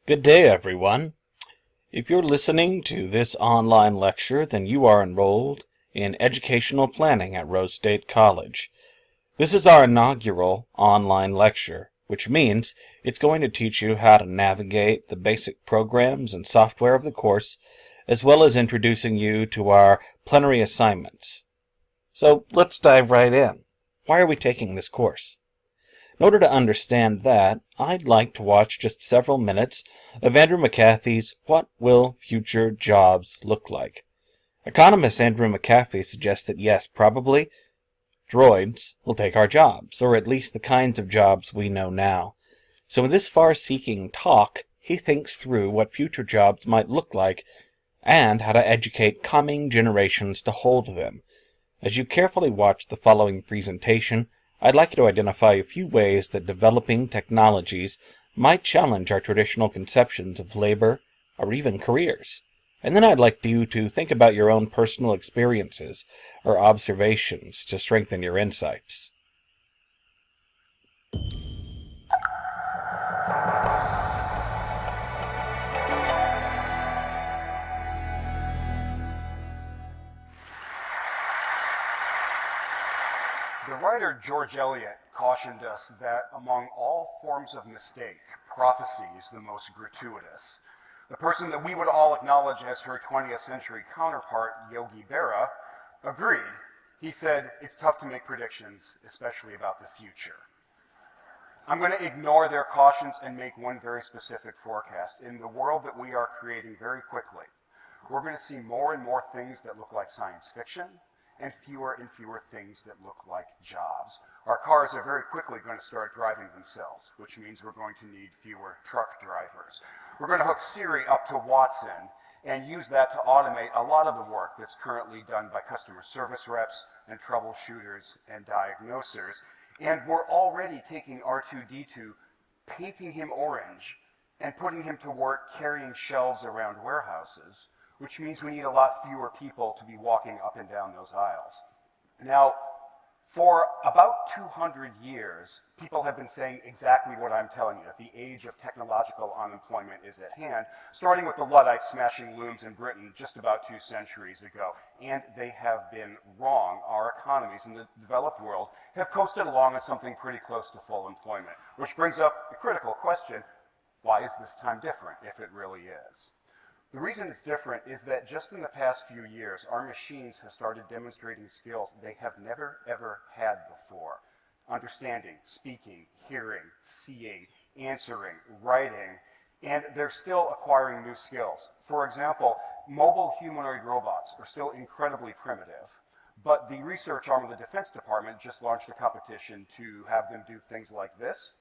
Good day, everyone. If you're listening to this online lecture, then you are enrolled in Educational Planning at Rose State College. This is our inaugural online lecture, which means it's going to teach you how to navigate the basic programs and software of the course, as well as introducing you to our plenary assignments. So let's dive right in. Why are we taking this course? In order to understand that, I'd like to watch just several minutes of Andrew McAfee's What Will Future Jobs Look Like? Economist Andrew McAfee suggests that yes, probably, droids will take our jobs, or at least the kinds of jobs we know now. So in this far-seeking talk, he thinks through what future jobs might look like and how to educate coming generations to hold them. As you carefully watch the following presentation, I'd like you to identify a few ways that developing technologies might challenge our traditional conceptions of labor or even careers. And then I'd like you to think about your own personal experiences or observations to strengthen your insights. The writer George Eliot cautioned us that among all forms of mistake, prophecy is the most gratuitous. The person that we would all acknowledge as her 20th century counterpart, Yogi Berra, agreed. He said, "It's tough to make predictions, especially about the future." I'm going to ignore their cautions and make one very specific forecast. In the world that we are creating very quickly, we're going to see more and more things that look like science fiction, and fewer things that look like jobs. Our cars are very quickly going to start driving themselves, which means we're going to need fewer truck drivers. We're going to hook Siri up to Watson and use that to automate a lot of the work that's currently done by customer service reps and troubleshooters and diagnosers. And we're already taking R2-D2, painting him orange, and putting him to work carrying shelves around warehouses, which means we need a lot fewer people to be walking up and down those aisles. Now, for about 200 years, people have been saying exactly what I'm telling you, that the age of technological unemployment is at hand, starting with the Luddites smashing looms in Britain just about 2 centuries ago. And they have been wrong. Our economies in the developed world have coasted along at something pretty close to full employment, which brings up the critical question, why is this time different, if it really is? The reason it's different is that just in the past few years, our machines have started demonstrating skills they have never, ever had before. Understanding, speaking, hearing, seeing, answering, writing, and they're still acquiring new skills. For example, mobile humanoid robots are still incredibly primitive, but the research arm of the Defense Department just launched a competition to have them do things like this.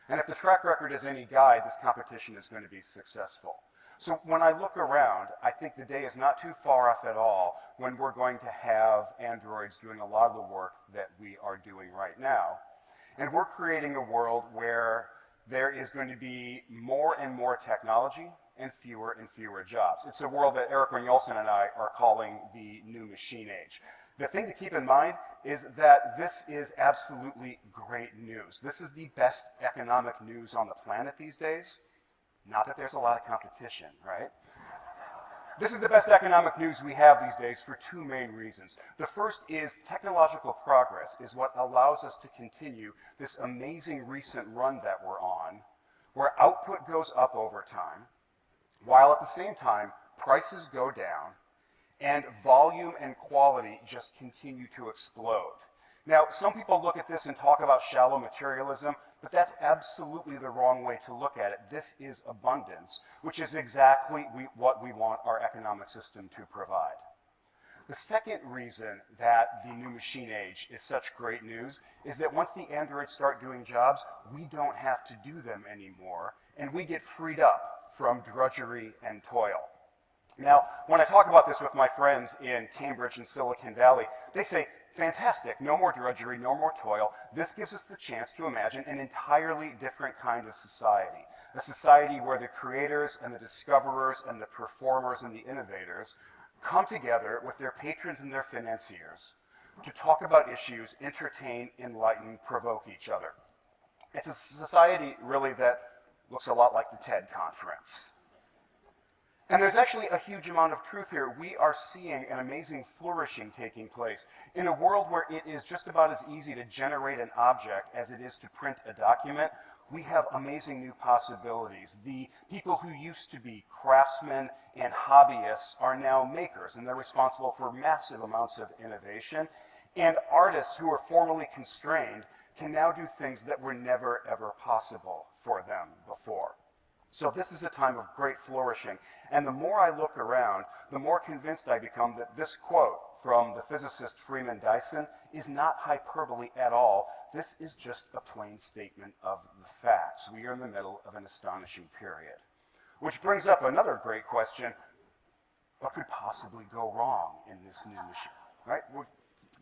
And if the track record is any guide, this competition is going to be successful. So when I look around, I think the day is not too far off at all when we're going to have androids doing a lot of the work that we are doing right now. And we're creating a world where there is going to be more and more technology and fewer jobs. It's a world that Eric Brynjolfsson and I are calling the new machine age. The thing to keep in mind is that this is absolutely great news. This is the best economic news on the planet these days. Not that there's a lot of competition, right? This is the best economic news we have these days for 2 main reasons. The first is technological progress is what allows us to continue this amazing recent run that we're on, where output goes up over time, while at the same time, prices go down, and volume and quality just continue to explode. Now, some people look at this and talk about shallow materialism, but that's absolutely the wrong way to look at it. This is abundance, which is exactly what we want our economic system to provide. The second reason that the new machine age is such great news is that once the androids start doing jobs, we don't have to do them anymore, and we get freed up from drudgery and toil. Now, when I talk about this with my friends in Cambridge and Silicon Valley, they say, fantastic, no more drudgery, no more toil. This gives us the chance to imagine an entirely different kind of society. A society where the creators and the discoverers and the performers and the innovators come together with their patrons and their financiers to talk about issues, entertain, enlighten, provoke each other. It's a society really that looks a lot like the TED conference. And there's actually a huge amount of truth here. We are seeing an amazing flourishing taking place. In a world where it is just about as easy to generate an object as it is to print a document, we have amazing new possibilities. The people who used to be craftsmen and hobbyists are now makers, and they're responsible for massive amounts of innovation. And artists who were formerly constrained can now do things that were never, ever possible for them before. So this is a time of great flourishing. And the more I look around, the more convinced I become that this quote from the physicist Freeman Dyson is not hyperbole at all. This is just a plain statement of the facts. We are in the middle of an astonishing period. Which brings up another great question. What could possibly go wrong in this new machine? Right? Well,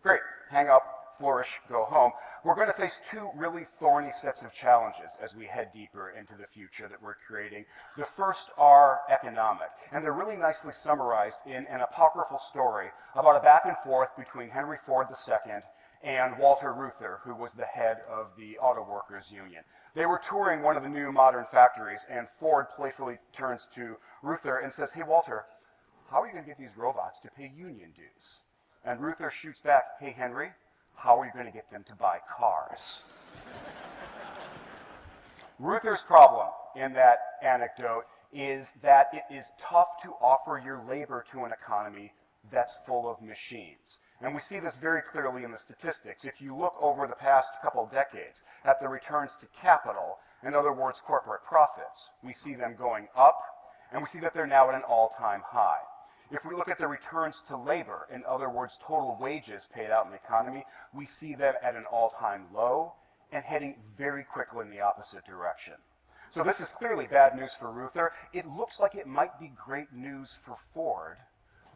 great. Hang up, flourish, go home. We're going to face two really thorny sets of challenges as we head deeper into the future that we're creating. The first are economic, and they're really nicely summarized in an apocryphal story about a back and forth between Henry Ford II and Walter Reuther, who was the head of the Auto Workers Union. They were touring one of the new modern factories, and Ford playfully turns to Reuther and says, "Hey, Walter, how are you going to get these robots to pay union dues?" And Reuther shoots back, "Hey, Henry, how are you going to get them to buy cars?" Reuther's problem in that anecdote is that it is tough to offer your labor to an economy that's full of machines. And we see this very clearly in the statistics. If you look over the past couple decades at the returns to capital, in other words, corporate profits, we see them going up, and we see that they're now at an all-time high. If we look at the returns to labor, in other words, total wages paid out in the economy, we see them at an all-time low and heading very quickly in the opposite direction. So this is clearly bad news for Reuther. It looks like it might be great news for Ford,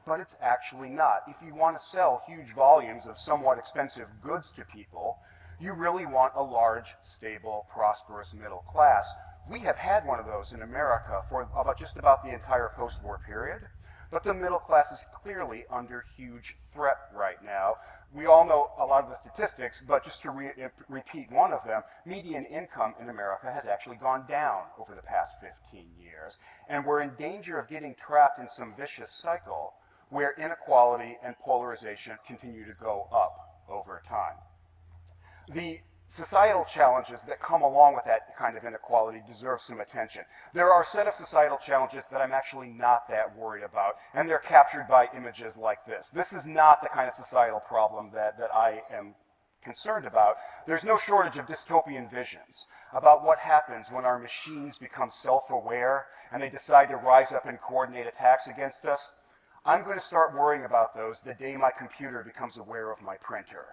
but it's actually not. If you want to sell huge volumes of somewhat expensive goods to people, you really want a large, stable, prosperous middle class. We have had one of those in America for just about the entire post-war period. But the middle class is clearly under huge threat right now. We all know a lot of the statistics, but just to repeat one of them, median income in America has actually gone down over the past 15 years. And we're in danger of getting trapped in some vicious cycle where inequality and polarization continue to go up over time. The societal challenges that come along with that kind of inequality deserve some attention. There are a set of societal challenges that I'm actually not that worried about, and they're captured by images like this. This is not the kind of societal problem that I am concerned about. There's no shortage of dystopian visions about what happens when our machines become self-aware and they decide to rise up and coordinate attacks against us. I'm going to start worrying about those the day my computer becomes aware of my printer.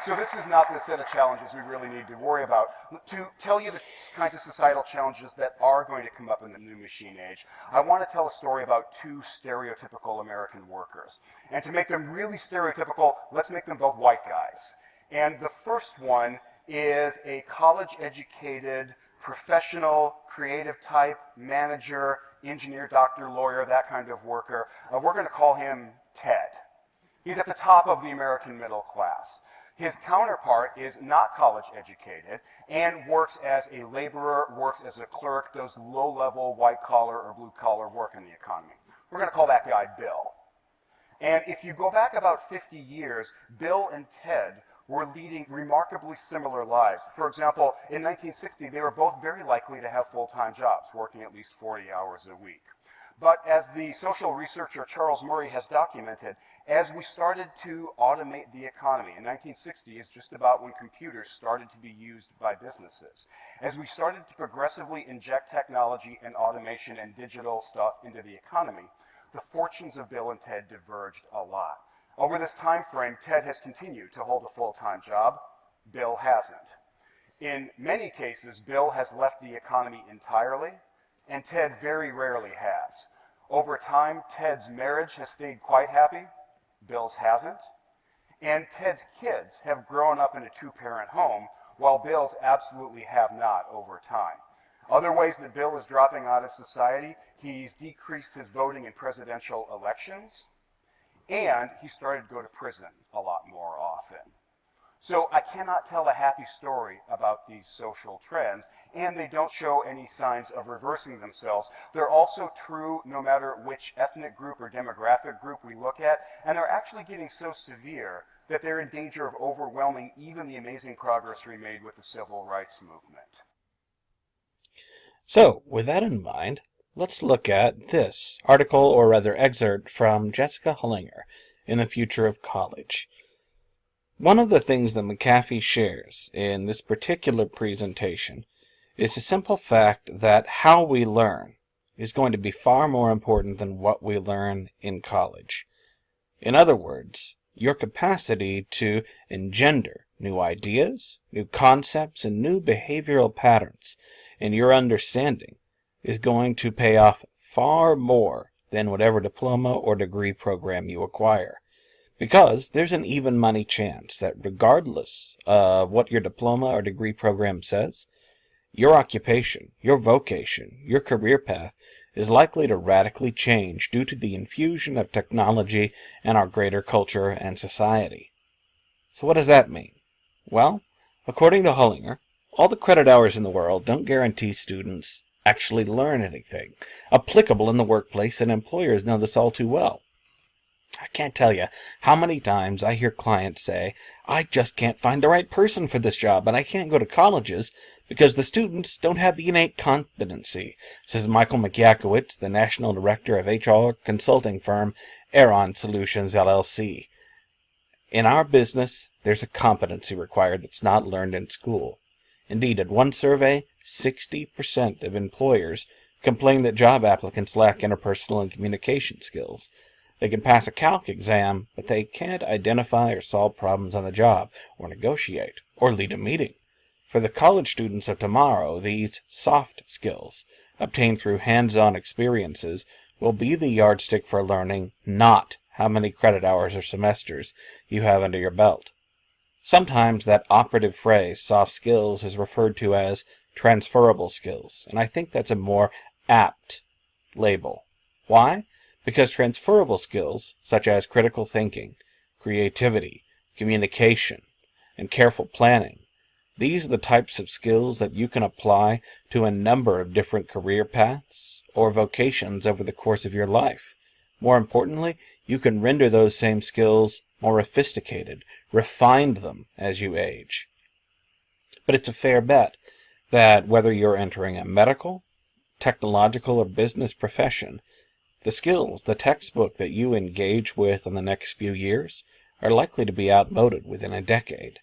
So this is not the set of challenges we really need to worry about. To tell you the kinds of societal challenges that are going to come up in the new machine age, I want to tell a story about two stereotypical American workers. And to make them really stereotypical, let's make them both white guys. And the first one is a college-educated, professional, creative type, manager, engineer, doctor, lawyer, that kind of worker. We're going to call him Ted. He's at the top of the American middle class. His counterpart is not college educated and works as a laborer, works as a clerk, does low-level white-collar or blue-collar work in the economy. We're going to call that guy Bill. And if you go back about 50 years, Bill and Ted were leading remarkably similar lives. For example, in 1960, they were both very likely to have full-time jobs, working at least 40 hours a week. But as the social researcher Charles Murray has documented, as we started to automate the economy, in 1960 is just about when computers started to be used by businesses. As we started to progressively inject technology and automation and digital stuff into the economy, the fortunes of Bill and Ted diverged a lot. Over this time frame, Ted has continued to hold a full-time job. Bill hasn't. In many cases, Bill has left the economy entirely, and Ted very rarely has. Over time, Ted's marriage has stayed quite happy. Bill's hasn't. And Ted's kids have grown up in a two-parent home, while Bill's absolutely have not over time. Other ways that Bill is dropping out of society, he's decreased his voting in presidential elections, and he started to go to prison a lot more often. So I cannot tell a happy story about these social trends, and they don't show any signs of reversing themselves. They're also true no matter which ethnic group or demographic group we look at, and they're actually getting so severe that they're in danger of overwhelming even the amazing progress we made with the civil rights movement. So, with that in mind, let's look at this article, or rather excerpt, from Jessica Hullinger in The Future of College. One of the things that McAfee shares in this particular presentation is the simple fact that how we learn is going to be far more important than what we learn in college. In other words, your capacity to engender new ideas, new concepts, and new behavioral patterns in your understanding is going to pay off far more than whatever diploma or degree program you acquire. Because there's an even money chance that regardless of what your diploma or degree program says, your occupation, your vocation, your career path is likely to radically change due to the infusion of technology in our greater culture and society. So what does that mean? Well, according to Hullinger, all the credit hours in the world don't guarantee students actually learn anything applicable in the workplace, and employers know this all too well. I can't tell you how many times I hear clients say, I just can't find the right person for this job, and I can't go to colleges because the students don't have the innate competency, says Michael McYakowicz, the National Director of HR consulting firm Aeron Solutions, LLC. In our business, there's a competency required that's not learned in school. Indeed, at one survey, 60% of employers complain that job applicants lack interpersonal and communication skills. They can pass a calc exam, but they can't identify or solve problems on the job, or negotiate, or lead a meeting. For the college students of tomorrow, these soft skills, obtained through hands-on experiences, will be the yardstick for learning, not how many credit hours or semesters you have under your belt. Sometimes that operative phrase, soft skills, is referred to as transferable skills, and I think that's a more apt label. Why? Because transferable skills, such as critical thinking, creativity, communication, and careful planning, these are the types of skills that you can apply to a number of different career paths or vocations over the course of your life. More importantly, you can render those same skills more sophisticated, refine them as you age. But it's a fair bet that whether you're entering a medical, technological, or business profession, the skills, the textbook that you engage with in the next few years are likely to be outmoded within a decade.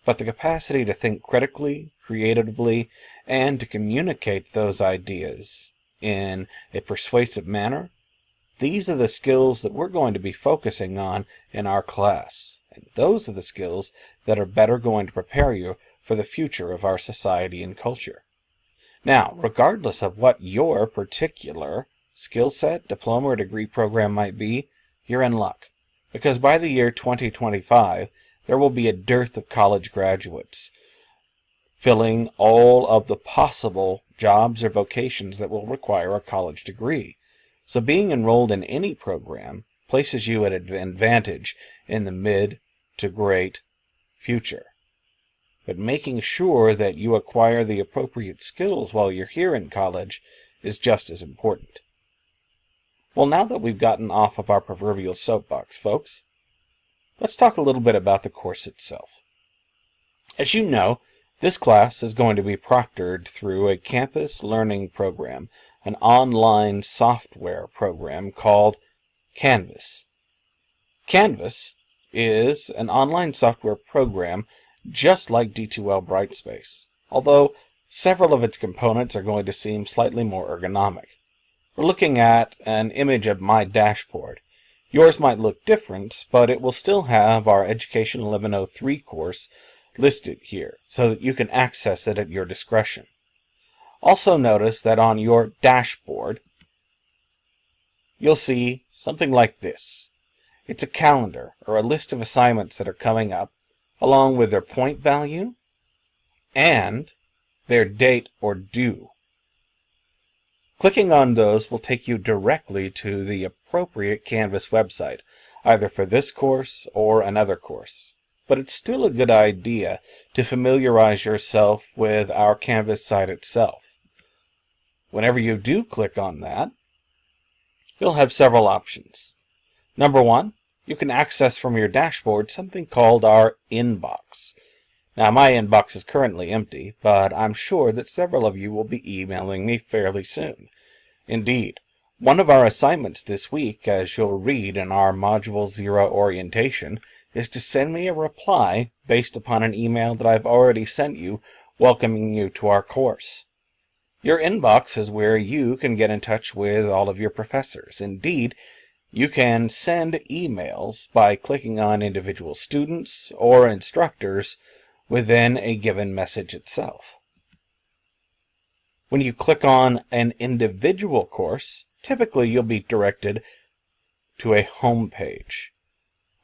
But the capacity to think critically, creatively, and to communicate those ideas in a persuasive manner, these are the skills that we're going to be focusing on in our class. And those are the skills that are better going to prepare you for the future of our society and culture. Now, regardless of what your particular skill set, diploma, or degree program might be, you're in luck. Because by the year 2025, there will be a dearth of college graduates filling all of the possible jobs or vocations that will require a college degree. So being enrolled in any program places you at an advantage in the mid to great future. But making sure that you acquire the appropriate skills while you're here in college is just as important. Well, now that we've gotten off of our proverbial soapbox, folks, let's talk a little bit about the course itself. As you know, this class is going to be proctored through a campus learning program, an online software program called Canvas. Canvas is an online software program just like D2L Brightspace, although several of its components are going to seem slightly more ergonomic. We're looking at an image of my dashboard. Yours might look different, but it will still have our Education 1103 course listed here, so that you can access it at your discretion. Also notice that on your dashboard, you'll see something like this. It's a calendar, or a list of assignments that are coming up, along with their point value and their date or due. Clicking on those will take you directly to the appropriate Canvas website, either for this course or another course. but it's still a good idea to familiarize yourself with our Canvas site itself. Whenever you do click on that, you'll have several options. Number one, you can access from your dashboard something called our inbox. Now, my inbox is currently empty, but I'm sure that several of you will be emailing me fairly soon. Indeed, one of our assignments this week, as you'll read in our Module 0 orientation, is to send me a reply based upon an email that I've already sent you welcoming you to our course. Your inbox is where you can get in touch with all of your professors. Indeed, you can send emails by clicking on individual students or instructors within a given message itself. When you click on an individual course, typically you'll be directed to a home page.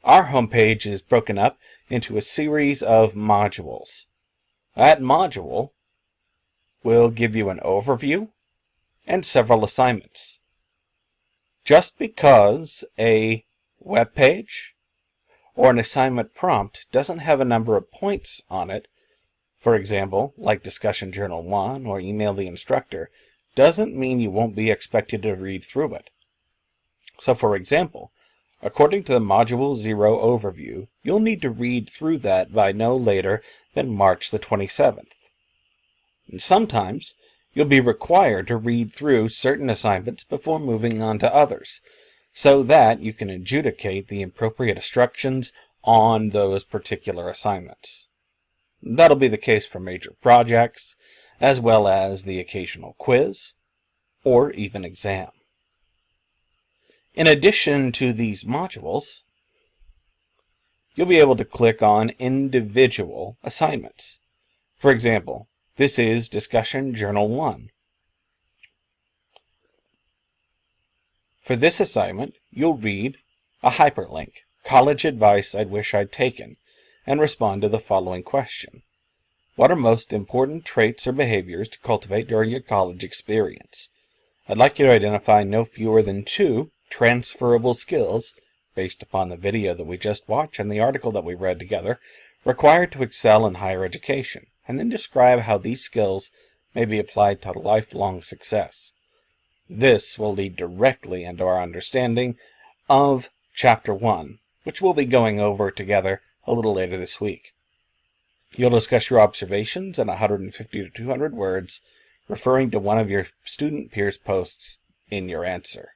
Our home page is broken up into a series of modules. That module will give you an overview and several assignments. Just because a web page or an assignment prompt doesn't have a number of points on it, for example, like Discussion Journal 1 or Email the Instructor, doesn't mean you won't be expected to read through it. So, for example, according to the Module 0 overview, you'll need to read through that by no later than March the 27th. And sometimes, you'll be required to read through certain assignments before moving on to others, so that you can adjudicate the appropriate instructions on those particular assignments. That'll be the case for major projects, as well as the occasional quiz, or even exam. In addition to these modules, you'll be able to click on individual assignments. For example, this is Discussion Journal 1. For this assignment, you'll read a hyperlink, College Advice I'd Wish I'd Taken, and respond to the following question. What are most important traits or behaviors to cultivate during your college experience? I'd like you to identify no fewer than 2 transferable skills, based upon the video that we just watched and the article that we read together, required to excel in higher education, and then describe how these skills may be applied to lifelong success. This will lead directly into our understanding of Chapter 1, which we'll be going over together a little later this week. You'll discuss your observations in 150 to 200 words, referring to one of your student peers' posts in your answer.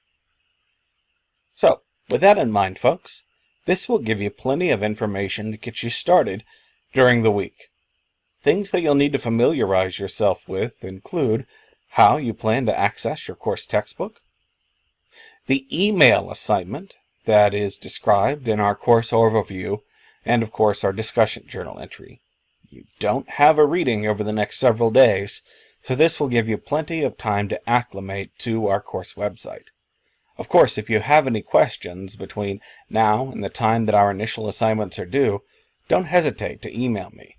So, with that in mind, folks, this will give you plenty of information to get you started during the week. Things that you'll need to familiarize yourself with include how you plan to access your course textbook, the email assignment that is described in our course overview, and of course our discussion journal entry. You don't have a reading over the next several days, so this will give you plenty of time to acclimate to our course website. Of course, if you have any questions between now and the time that our initial assignments are due, don't hesitate to email me.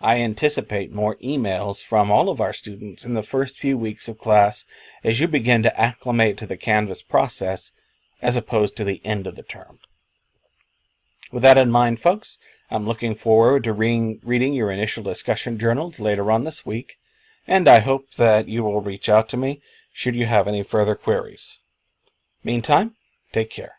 I anticipate more emails from all of our students in the first few weeks of class as you begin to acclimate to the Canvas process as opposed to the end of the term. With that in mind, folks, I'm looking forward to reading your initial discussion journals later on this week, and I hope that you will reach out to me should you have any further queries. Meantime, take care.